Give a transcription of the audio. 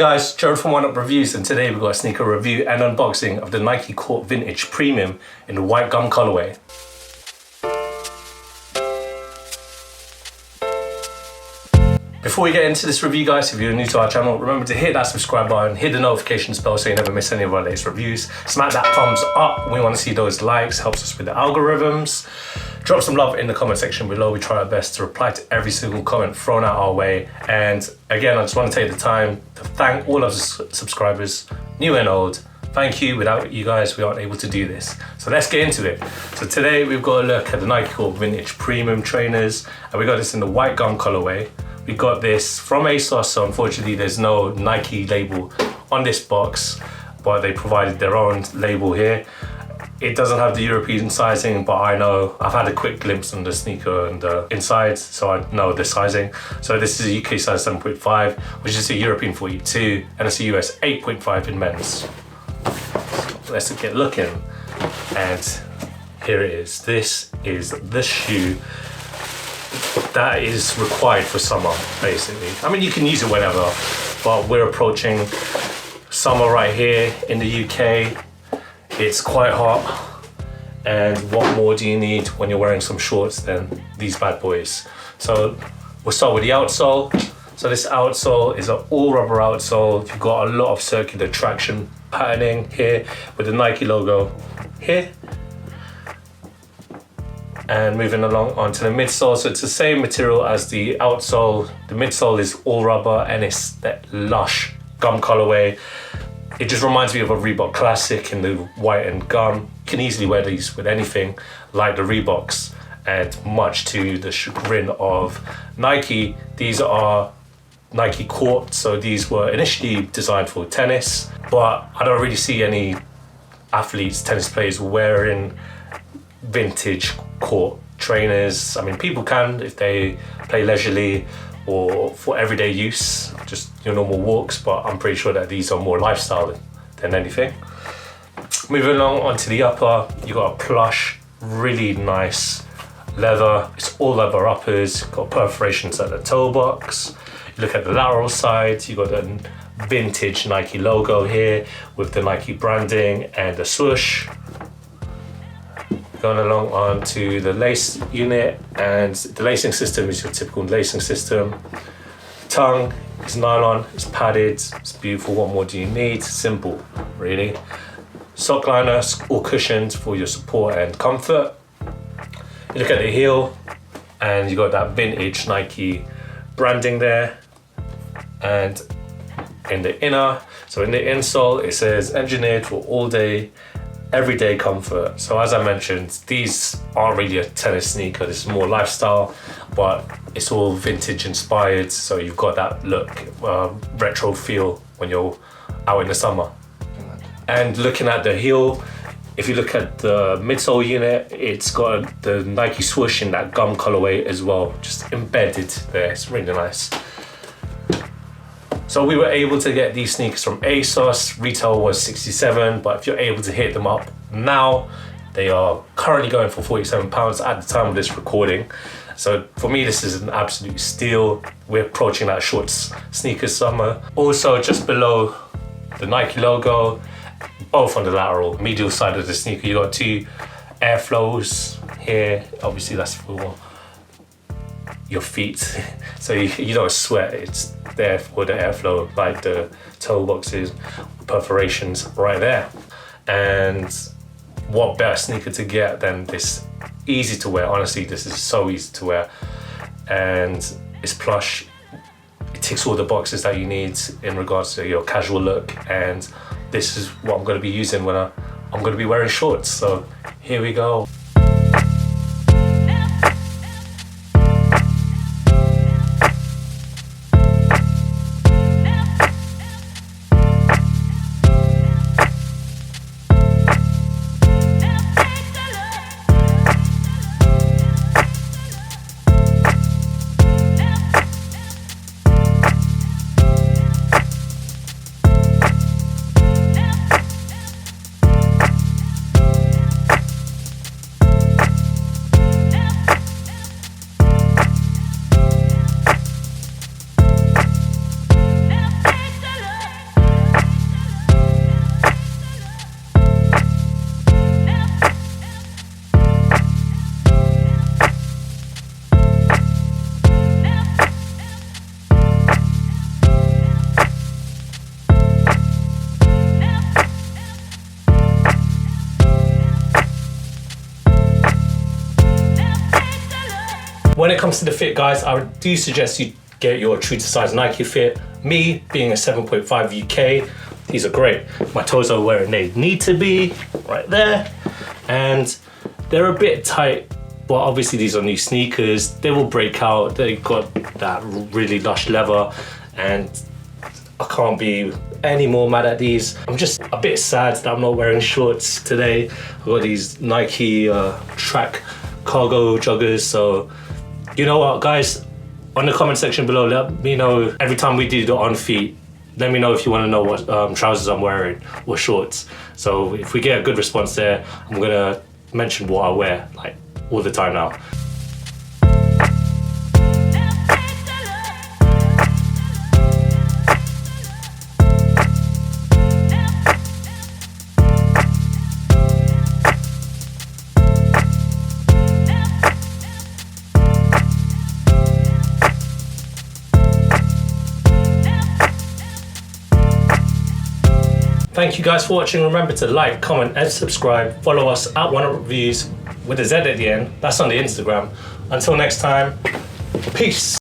guys, Gerald from Oneupreviewz, and today we've got a sneaker review and unboxing of the Nike Court Vintage Premium in the white gum colorway. Before we get into this review, guys, if you're new to our channel, remember to hit that subscribe button, hit the notifications bell so you never miss any of our latest reviews. Smack that thumbs up. We want to see those likes, helps us with the algorithms. Drop some love in the comment section below. We try our best to reply to every single comment thrown out our way. And again, I just want to take the time to thank all of the subscribers, new and old. Thank you. Without you guys, we aren't able to do this. So let's get into it. So today we've got a look at the Nike Court Vintage Premium trainers, and we got this in the white gum colorway. We got this from ASOS, so unfortunately there's no Nike label on this box, but they provided their own label here. It doesn't have the European sizing, but I know, I've had a quick glimpse on the sneaker and the inside, so I know the sizing. So this is a UK size 7.5, which is a European 42, and it's a US 8.5 in men's. Let's get looking, and here it is. This is the shoe that is required for summer, basically. I mean, you can use it whenever, but we're approaching summer right here in the UK. It's quite hot, and what more do you need when you're wearing some shorts than these bad boys? So we'll start with the outsole. So this outsole is an all rubber outsole. You've got a lot of circular traction patterning here with the Nike logo here. And moving along onto the midsole, so it's the same material as the outsole. The midsole is all rubber and it's that lush gum colorway. It just reminds me of a Reebok Classic in the white and gum. You can easily wear these with anything like the Reeboks, and much to the chagrin of Nike, these are Nike Court, so these were initially designed for tennis, but I don't really see any athletes, tennis players wearing vintage court trainers. I mean, people can if they play leisurely or for everyday use, just your normal walks, but I'm pretty sure that these are more lifestyle than anything. Moving along onto the upper, you got a plush, really nice leather. It's all leather uppers, got perforations at the toe box. You look at the lateral side, you got the vintage Nike logo here with the Nike branding and the swoosh. Going along onto the lace unit, and the lacing system is your typical lacing system. Tongue is nylon, it's padded, it's beautiful. What more do you need? Simple, really. Sock liner, all cushioned for your support and comfort. You look at the heel, and you got that vintage Nike branding there. And in the inner, so in the insole, it says engineered for all day, everyday comfort. So as I mentioned, these aren't really a tennis sneaker. This is more lifestyle, but it's all vintage inspired. So you've got that look, retro feel when you're out in the summer. And looking at the heel, if you look at the midsole unit, it's got the Nike swoosh in that gum colorway as well, just embedded there. It's really nice. So we were able to get these sneakers from ASOS. Retail was $67, but if you're able to hit them up now, they are currently going for £47 at the time of this recording. So for me, this is an absolute steal. We're approaching that shorts sneaker summer. Also, just below the Nike logo, both on the lateral, medial side of the sneaker, you got two airflows here. Obviously, that's for your feet, so you don't sweat. It's there for the airflow, like the toe boxes, perforations right there. And what better sneaker to get than this? Easy to wear. Honestly, this is so easy to wear, and it's plush. It ticks all the boxes that you need in regards to your casual look, and this is what I'm going to be using when I'm going to be wearing shorts. So here we go. When it comes to the fit, guys, I do suggest you get your true to size Nike fit. Me, being a 7.5 UK, these are great. My toes are where they need to be, right there. And they're a bit tight, but obviously these are new sneakers. They will break out. They've got that really lush leather, and I can't be any more mad at these. I'm just a bit sad that I'm not wearing shorts today. I've got these Nike track cargo joggers. So you know what, guys, on the comment section below, let me know every time we do the on feet. Let me know if you want to know what trousers I'm wearing or shorts. So if we get a good response there, I'm gonna mention what I wear like all the time now. Thank you guys for watching. Remember to like, comment, and subscribe. Follow us at Oneupreviewz with a Z at the end. That's on the Instagram. Until next time, peace.